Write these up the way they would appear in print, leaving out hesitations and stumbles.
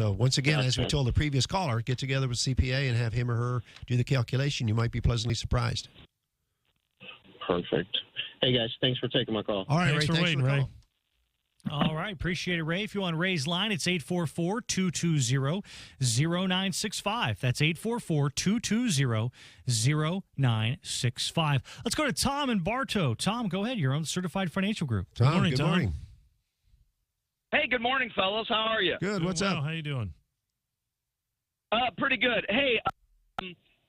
So once again, as we told the previous caller, get together with CPA and have him or her do the calculation. You might be pleasantly surprised. Perfect. Hey, guys, thanks for taking my call. All right, Thanks Ray. for waiting, Ray. All right. Appreciate it, Ray. If you want Ray's line, it's 844-220-0965. That's 844-220-0965. Let's go to Tom in Bartow. Tom, go ahead. You're on the Certified Financial Group. Tom, good morning. Hey, good morning, fellas. How are you? Good. What's up? How you doing? Pretty good. Hey,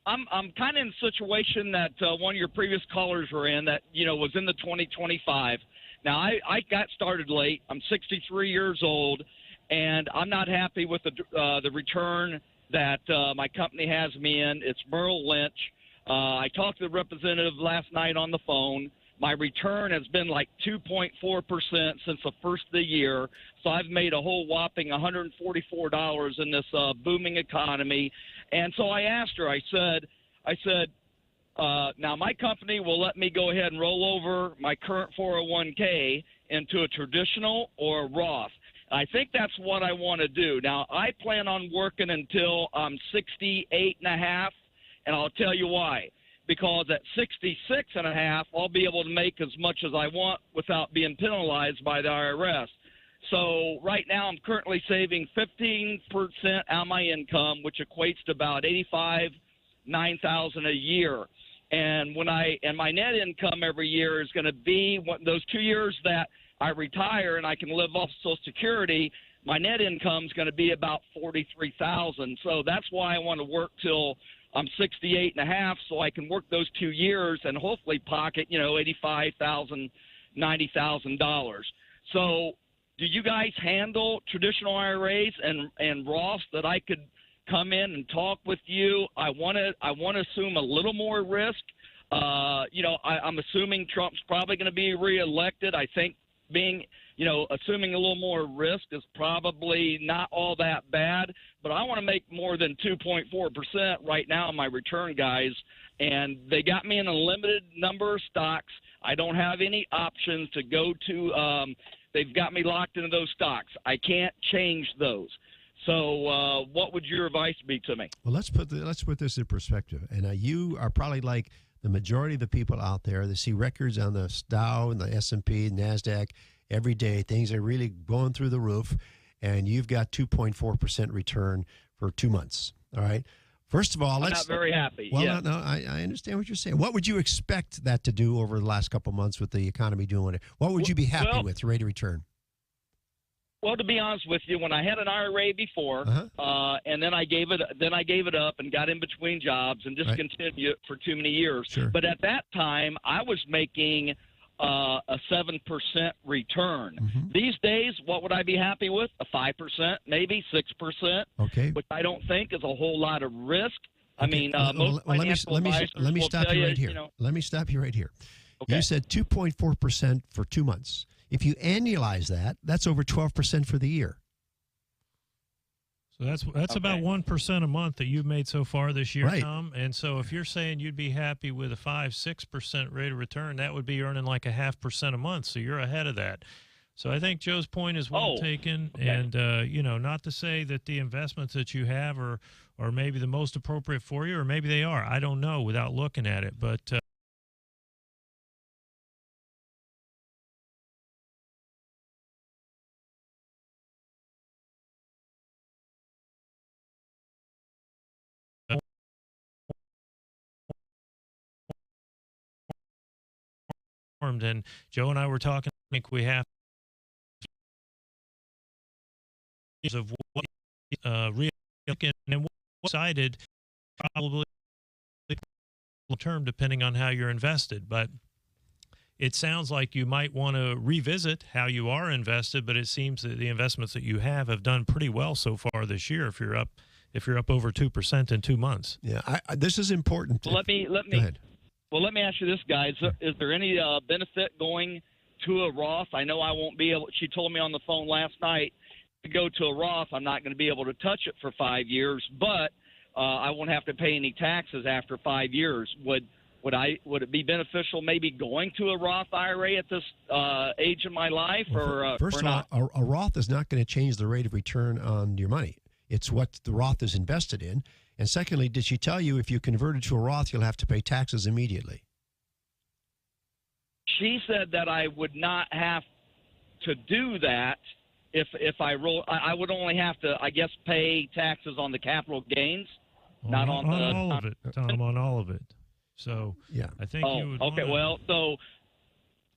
I'm kind of in a situation that one of your previous callers were in that, was in the 2025. Now, I got started late. I'm 63 years old, and I'm not happy with the return that my company has me in. It's Merrill Lynch. I talked to the representative last night on the phone. My return has been like 2.4% since the first of the year. So I've made a whole whopping $144 in this booming economy. And so I asked her, I said, now my company will let me go ahead and roll over my current 401k into a traditional or a Roth. I think that's what I want to do. Now, I plan on working until I'm 68 and a half, and I'll tell you why. Because at 66 and a half, I'll be able to make as much as I want without being penalized by the IRS. So right now I'm currently saving 15% out of my income, which equates to about $9,000 a year. And my net income every year is going to be those 2 years that I retire and I can live off Social Security. My net income is going to be about $43,000. So that's why I want to work till I'm 68 and a half, so I can work those 2 years and hopefully pocket, $85,000, $90,000. So do you guys handle traditional IRAs and Roths that I could come in and talk with you? I want to assume a little more risk. I'm assuming Trump's probably going to be reelected. I think assuming a little more risk is probably not all that bad. But I want to make more than 2.4% right now on my return, guys. And they got me in a limited number of stocks. I don't have any options to go to. They've got me locked into those stocks. I can't change those. So what would your advice be to me? Well, let's put this in perspective. And you are probably like the majority of the people out there that see records on the Dow and the S&P, NASDAQ every day. Things are really going through the roof. And you've got 2.4% return for 2 months. All right. First of all, I'm not very happy. Well, yeah. no, I understand what you're saying. What would you expect that to do over the last couple of months with the economy doing it? What would you be happy with, rate of return? Well, to be honest with you, when I had an IRA before, and then I gave it up and got in between jobs and just continued for too many years. Sure. But at that time, I was making a 7% return. Mm-hmm. These days, what would I be happy with? A 5%, maybe 6%. Okay. Which I don't think is a whole lot of risk. I mean, most let me stop you right here. Let me stop you right here. Okay. You said 2.4% for 2 months. If you annualize that, that's over 12% for the year. So that's about 1% a month that you've made so far this year, right. Tom. And so if you're saying you'd be happy with a 5-6% rate of return, that would be earning like 0.5% a month. So you're ahead of that. So I think Joe's point is well taken. Okay. And not to say that the investments that you have are maybe the most appropriate for you, or maybe they are. I don't know without looking at it, but. And Joe and I were talking. I think we have of what real and what decided probably long term, depending on how you're invested. But it sounds like you might want to revisit how you are invested. But it seems that the investments that you have done pretty well so far this year. If you're up over 2% in 2 months. Yeah, this is important. Well, let me. Go ahead. Well, let me ask you this, guys. Is there any benefit going to a Roth? I know I won't be able – she told me on the phone last night to go to a Roth. I'm not going to be able to touch it for 5 years, but I won't have to pay any taxes after 5 years. Would it be beneficial maybe going to a Roth IRA at this age of my life? First of all, a Roth is not going to change the rate of return on your money. It's what the Roth is invested in. And secondly, did she tell you if you convert it to a Roth, you'll have to pay taxes immediately? She said that I would not have to do that if I roll. I would only have to, I guess, pay taxes on the capital gains, not on all of it, Tom, on all of it. So yeah, I think you would. Okay, well, so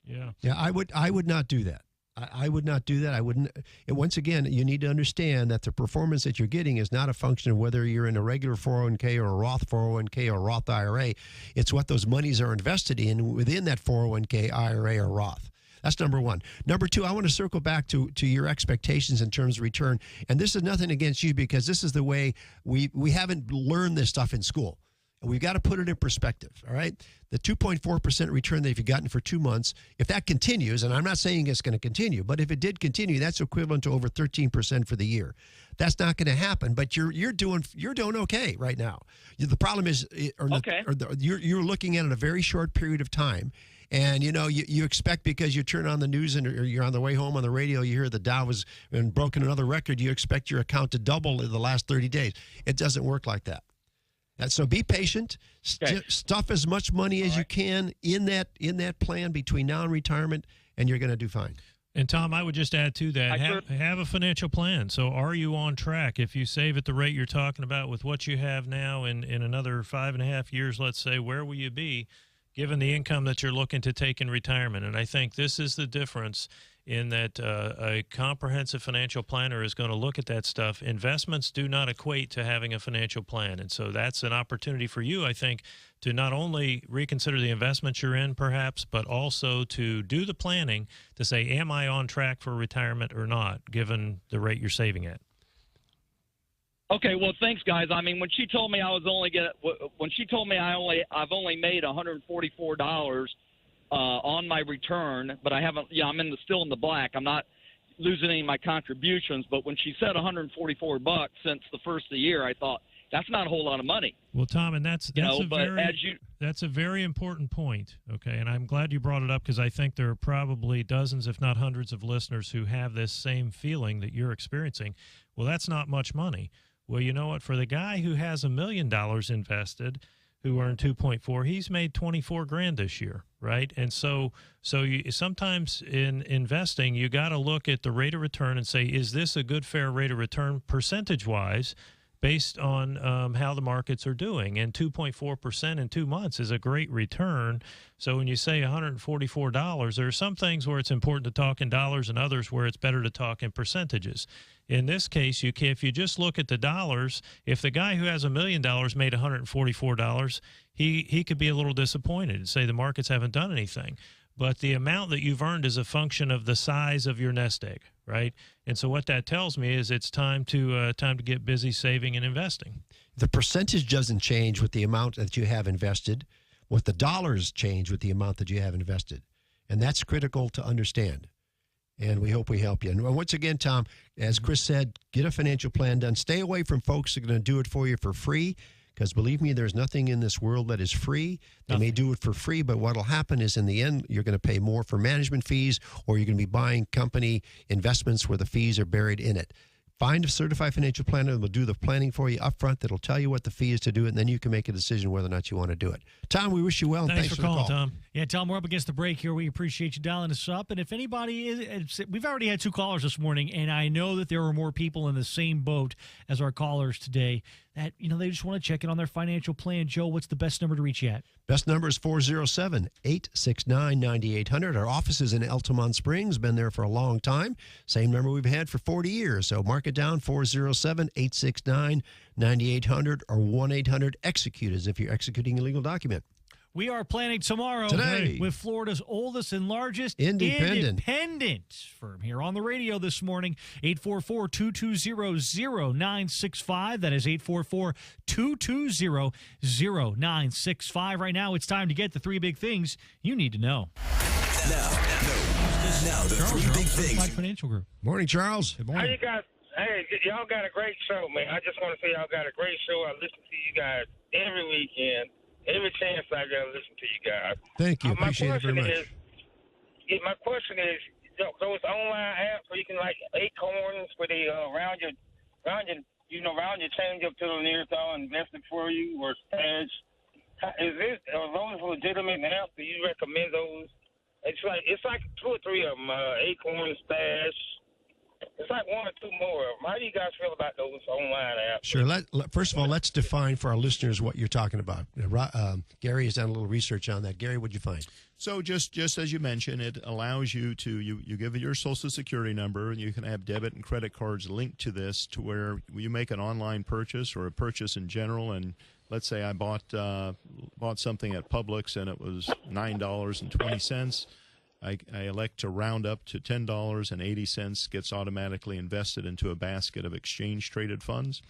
yeah, I would not do that. I would not do that. I wouldn't. And once again, you need to understand that the performance that you're getting is not a function of whether you're in a regular 401k or a Roth 401k or a Roth IRA. It's what those monies are invested in within that 401k, IRA, or Roth. That's number one. Number two, I want to circle back to your expectations in terms of return. And this is nothing against you, because this is the way we haven't learned this stuff in school. And we've got to put it in perspective, all right? The 2.4% return that you've gotten for 2 months, if that continues, and I'm not saying it's going to continue, but if it did continue, that's equivalent to over 13% for the year. That's not going to happen, but you're doing okay right now. The problem is, you're looking at it a very short period of time. And, you expect, because you turn on the news and or you're on the way home on the radio, you hear the Dow has broken another record, you expect your account to double in the last 30 days. It doesn't work like that. And so be patient. Stuff as much money as you can in that plan between now and retirement, and you're going to do fine. And Tom, I would just add to that, have a financial plan. So are you on track? If you save at the rate you're talking about with what you have now in another 5.5 years, let's say, where will you be given the income that you're looking to take in retirement? And I think this is the difference in that a comprehensive financial planner is going to look at that stuff. Investments do not equate to having a financial plan. And so that's an opportunity for you, I think, to not only reconsider the investments you're in, perhaps, but also to do the planning to say, am I on track for retirement or not, given the rate you're saving at? Okay, well, thanks, guys. I mean, when she told me I've only made $144 on my return, but I haven't. Yeah, I'm still in the black. I'm not losing any of my contributions. But when she said $144 since the first of the year, I thought that's not a whole lot of money. Well, Tom, and that's a very important point. Okay, and I'm glad you brought it up, because I think there are probably dozens, if not hundreds, of listeners who have this same feeling that you're experiencing. Well, that's not much money. Well, you know what? For the guy who has $1 million invested, who earned 2.4, he's made 24 grand this year, right? And so you, sometimes in investing, you got to look at the rate of return and say, is this a good, fair rate of return percentage-wise, based on how the markets are doing? And 2.4% in 2 months is a great return. So when you say $144, there are some things where it's important to talk in dollars and others where it's better to talk in percentages. In this case, if you just look at the dollars, if the guy who has $1 million made $144, he could be a little disappointed and say the markets haven't done anything. But the amount that you've earned is a function of the size of your nest egg, right? And so what that tells me is it's time to get busy saving and investing. The percentage doesn't change with the amount that you have invested. What the dollars change with the amount that you have invested. And that's critical to understand. And we hope we help you. And once again, Tom, as Chris said, get a financial plan done. Stay away from folks who are going to do it for you for free, because believe me, there's nothing in this world that is free. They may do it for free, but what will happen is in the end, you're going to pay more for management fees, or you're going to be buying company investments where the fees are buried in it. Find a certified financial planner that will do the planning for you up front, that'll tell you what the fee is to do it, and then you can make a decision whether or not you want to do it. Tom, we wish you well, and thanks for calling, the call. Tom. Yeah, Tom, we're up against the break here. We appreciate you dialing us up. And if anybody we've already had 2 callers this morning, and I know that there are more people in the same boat as our callers today that, they just want to check in on their financial plan. Joe, what's the best number to reach you at? Best number is 407-869-9800. Our office is in Altamont Springs. Been there for a long time. Same number we've had for 40 years. So mark it down, 407-869-9800 or 1-800-EXECUTE, as if you're executing a legal document. We are planning tomorrow Today. with Florida's oldest and largest independent firm here on the radio this morning. 844-220-0965. That is 844-220-0965. Right now, it's time to get the 3 big things you need to know. Now the Charles, 3 big things. Financial Group. Morning, Charles. Good How morning. you guys? Hey, y'all got a great show, man. I just want to say y'all got a great show. I listen to you guys every weekend. Every chance I got to listen to you guys. Thank you. Appreciate it very much. My question is, those online apps where you can, like, Acorns, where they round your round your change up to the nearest dollar invested for you or stash. Are those legitimate apps? Do you recommend those? It's like 2 or 3 of them. Acorn, Stash. It's like 1 or 2 more of them. How do you guys feel about those online apps? Sure. First of all, let's define for our listeners what you're talking about. Gary has done a little research on that. Gary, what'd you find? So just as you mentioned, it allows you to you give it your Social Security number, and you can have debit and credit cards linked to this, to where you make an online purchase or a purchase in general. And let's say I bought something at Publix and it was $9.20. I elect to round up to $10.80, gets automatically invested into a basket of exchange-traded funds.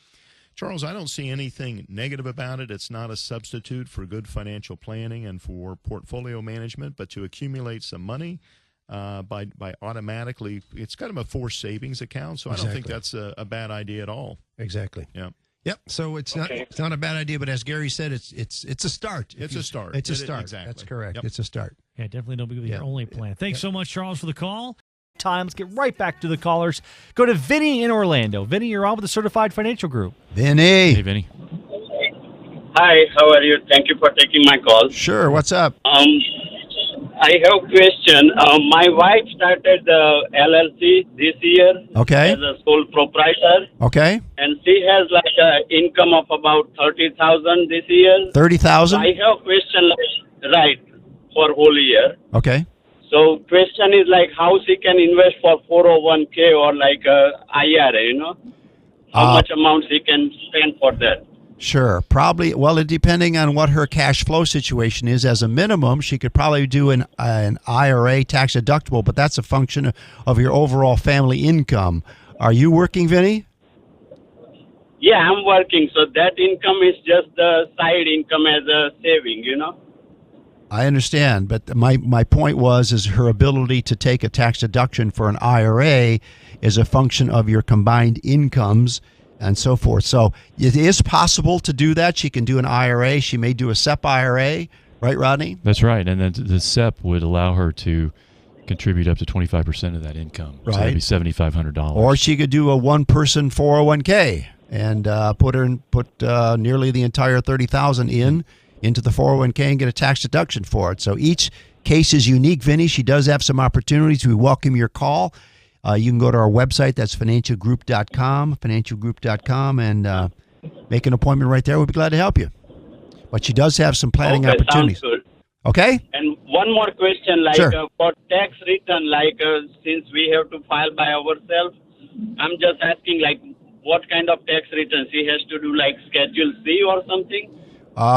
Charles, I don't see anything negative about it. It's not a substitute for good financial planning and for portfolio management, but to accumulate some money by automatically, it's kind of a forced savings account, so Exactly. I don't think that's a bad idea at all. Exactly. Yeah. Yep. So it's not a bad idea, but as Gary said, it's a start. It's a start. It's a start. Exactly. That's correct. Yep. It's a start. Yeah, definitely don't be your Yeah. only plan. Thanks so much, Charles, for the call. Let's get right back to the callers. Go to Vinny in Orlando. Vinny, you're on with the Certified Financial Group. Vinny. Hey, Vinny. Hi, how are you? Thank you for taking my call. Sure. What's up? I have a question. My wife started the LLC this year Okay. as a sole proprietor, Okay. and she has like an income of about 30,000 this year. 30,000. I have a question, right, for whole year. Okay. So question is like how she can invest for 401k or like IRA, How much amount she can spend for that? Sure. Probably. Well, depending on what her cash flow situation is, as a minimum, she could probably do an IRA tax deductible, but that's a function of your overall family income. Are you working, Vinny? Yeah, I'm working, so that income is just the side income as a saving, I understand, but my point is her ability to take a tax deduction for an IRA is a function of your combined incomes and so forth. So it is possible to do that. She can do an IRA. She may do a SEP IRA, right, Rodney? That's right. And then the SEP would allow her to contribute up to 25% of that income. Right. So that'd be $7,500. Or she could do a one-person 401k and put nearly the entire $30,000 into the 401k and get a tax deduction for it. So each case is unique, Vinny. She does have some opportunities. We welcome your call. You can go to our website. That's financialgroup.com, and make an appointment right there. We'd be glad to help you. But she does have some planning opportunities. Sounds good. Okay? And one more question, like Sure. For tax return, since we have to file by ourselves, I'm just asking, what kind of tax return? She has to do, Schedule C or something?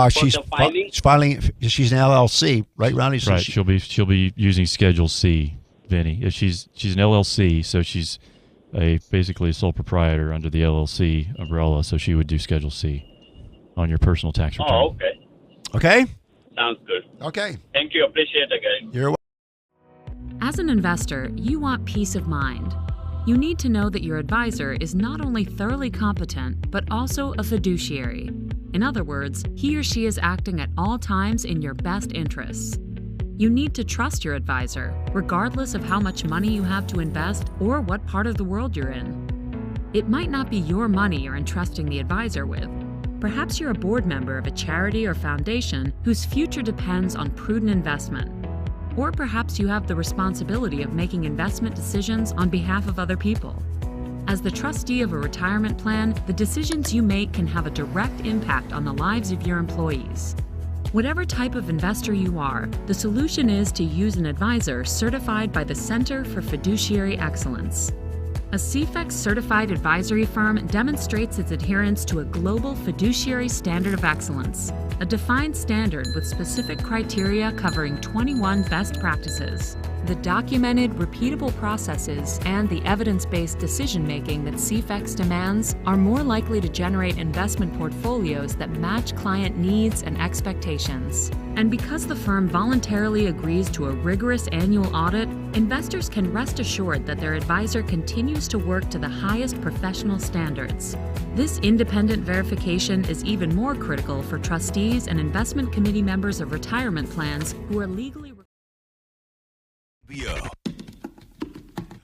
She's the filing? filing. She's an LLC, right, Ronnie? So Right. She'll be using Schedule C, Vinny. If she's an LLC, so she's basically a sole proprietor under the LLC umbrella. So she would do Schedule C on your personal tax return. Oh, okay. Okay? Sounds good. Okay. Thank you. Appreciate it, guys. You're As an investor, you want peace of mind. You need to know that your advisor is not only thoroughly competent, but also a fiduciary. In other words, he or she is acting at all times in your best interests. You need to trust your advisor, regardless of how much money you have to invest or what part of the world you're in. It might not be your money you're entrusting the advisor with. Perhaps you're a board member of a charity or foundation whose future depends on prudent investment. Or perhaps you have the responsibility of making investment decisions on behalf of other people. As the trustee of a retirement plan, the decisions you make can have a direct impact on the lives of your employees. Whatever type of investor you are, the solution is to use an advisor certified by the Center for Fiduciary Excellence. A CFEX certified advisory firm demonstrates its adherence to a global fiduciary standard of excellence, a defined standard with specific criteria covering 21 best practices. The documented, repeatable processes and the evidence-based decision-making that CFEX demands are more likely to generate investment portfolios that match client needs and expectations. And because the firm voluntarily agrees to a rigorous annual audit, investors can rest assured that their advisor continues to work to the highest professional standards. This independent verification is even more critical for trustees and investment committee members of retirement plans who are legally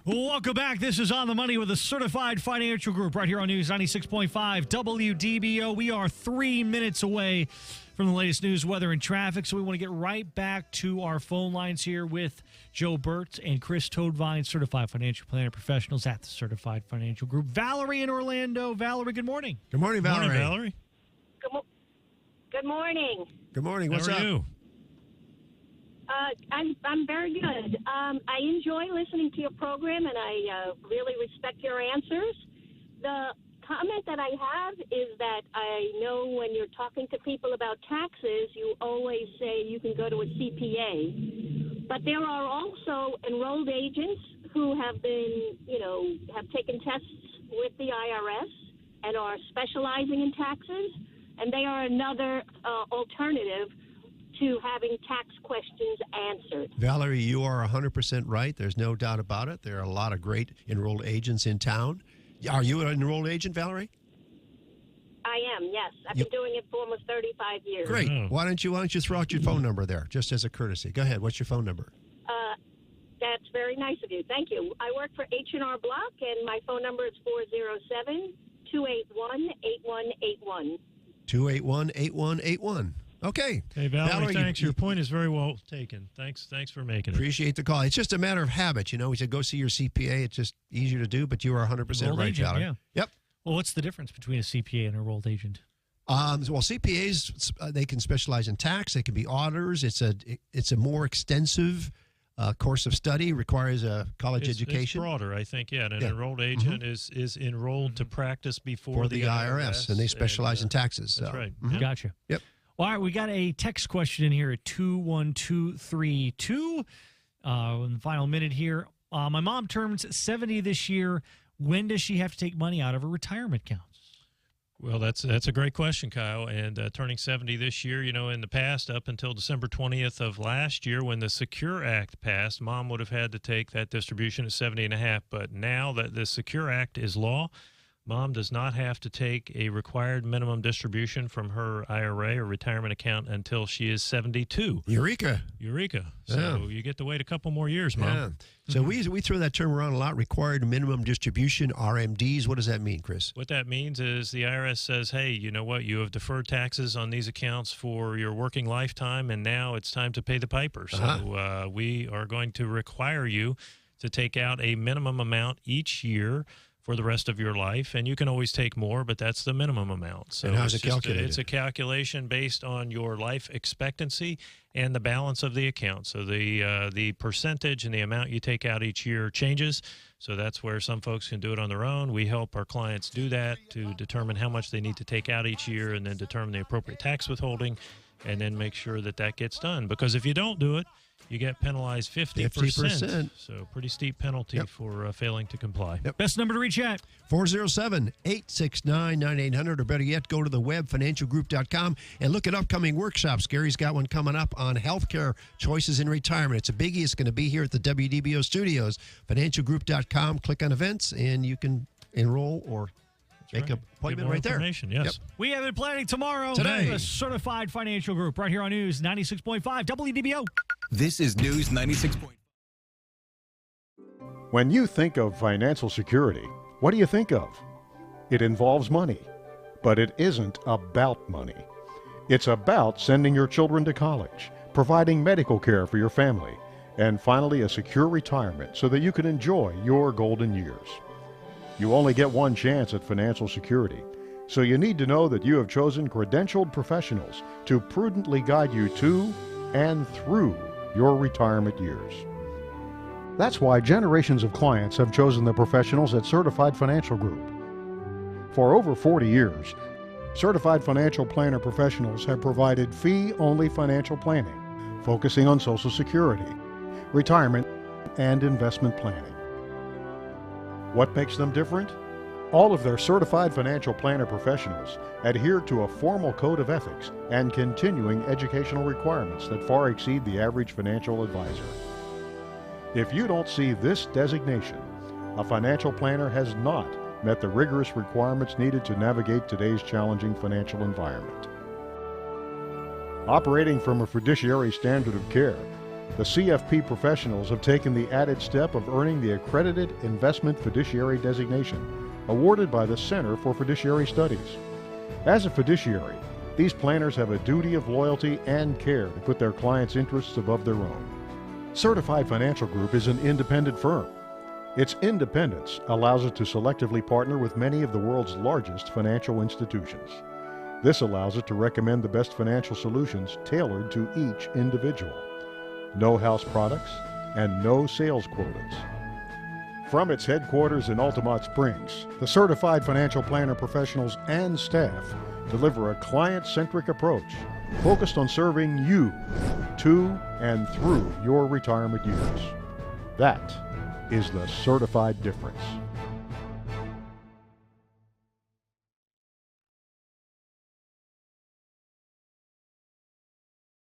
Welcome back. This is On the Money with a Certified Financial Group right here on News 96.5 WDBO. We are 3 minutes away from the latest news, weather, and traffic, so we want to get right back to our phone lines here with Joe Burt and Chris Toadvine, Certified Financial Planner Professionals at the Certified Financial Group. Valerie in Orlando. Valerie, good morning. Good morning, Valerie. Morning, Valerie. Good morning. Good morning. What's How are up? you? I'm very good. I enjoy listening to your program, and I really respect your answers. The comment that I have is that I know when you're talking to people about taxes, you always say you can go to a CPA. But there are also enrolled agents who have been, have taken tests with the IRS and are specializing in taxes, and they are another alternative to having tax questions answered. Valerie, you are 100% right. There's no doubt about it. There are a lot of great enrolled agents in town. Are you an enrolled agent, Valerie? I am, yes. I've been doing it for almost 35 years. Great. Why don't you throw out your phone number there, just as a courtesy? Go ahead. What's your phone number? That's very nice of you. Thank you. I work for H&R Block, and my phone number is 407-281-8181. 281-8181. Okay. Hey, Valerie, thanks. Your point is very well taken. Thanks for making it. Appreciate the call. It's just a matter of habit. We said go see your CPA. It's just easier to do, but you are 100% Enrolled right, agent, Valerie. yeah. Yep. Well, what's the difference between a CPA and an enrolled agent? Well, CPAs, they can specialize in tax. They can be auditors. It's a more extensive course of study, requires a college education. It's broader, I think, yeah. And an enrolled agent is enrolled to practice before the IRS, and they specialize in taxes. That's right. Gotcha. Yep. All right, we got a text question in here at 21232. In the final minute here. My mom turns 70 this year. When does she have to take money out of her retirement accounts? Well, that's a great question, Kyle. And turning 70 this year, in the past, up until December 20th of last year, when the Secure Act passed, Mom would have had to take that distribution at 70 and a half. But now that the Secure Act is law, Mom does not have to take a required minimum distribution from her IRA or retirement account until she is 72. Eureka. So you get to wait a couple more years, Mom. Yeah. So we throw that term around a lot, required minimum distribution, RMDs. What does that mean, Chris? What that means is the IRS says, hey, you know what? You have deferred taxes on these accounts for your working lifetime, and now it's time to pay the piper. So we are going to require you to take out a minimum amount each year for the rest of your life, and you can always take more, but that's the minimum amount. So and how's it calculated? It's a calculation based on your life expectancy and the balance of the account. So the percentage and the amount you take out each year changes. So that's where some folks can do it on their own. We help our clients do that to determine how much they need to take out each year, and then determine the appropriate tax withholding, and then make sure that gets done. Because if you don't do it, you get penalized 50%. So pretty steep penalty for failing to comply. Best number to reach at? 407-869-9800, or better yet, go to the web, financialgroup.com, and look at upcoming workshops. Gary's got one coming up on healthcare choices in retirement. It's a biggie. It's going to be here at the WDBO studios. Financialgroup.com, click on events, and you can enroll or make an appointment right there. Yes. We have it planning tomorrow. Today. The Certified Financial Group right here on News 96.5 WDBO. This is News 96. When you think of financial security, what do you think of? It involves money, but it isn't about money. It's about sending your children to college, providing medical care for your family, and finally a secure retirement so that you can enjoy your golden years. You only get one chance at financial security, so you need to know that you have chosen credentialed professionals to prudently guide you to and through your retirement years. That's why generations of clients have chosen the professionals at Certified Financial Group. For over 40 years, Certified Financial Planner professionals have provided fee-only financial planning, focusing on Social Security, retirement, and investment planning. What makes them different? All of their Certified Financial Planner professionals adhere to a formal code of ethics and continuing educational requirements that far exceed the average financial advisor. If you don't see this designation, a financial planner has not met the rigorous requirements needed to navigate today's challenging financial environment. Operating from a fiduciary standard of care, The CFP professionals have taken the added step of earning the Accredited Investment Fiduciary designation, awarded by the Center for Fiduciary Studies. As a fiduciary, these planners have a duty of loyalty and care to put their clients' interests above their own. Certified Financial Group is an independent firm. Its independence allows it to selectively partner with many of the world's largest financial institutions. This allows it to recommend the best financial solutions tailored to each individual. No house products and no sales quotas. From its headquarters in Altamont Springs, the Certified Financial Planner professionals and staff deliver a client-centric approach focused on serving you to and through your retirement years. That is the certified difference.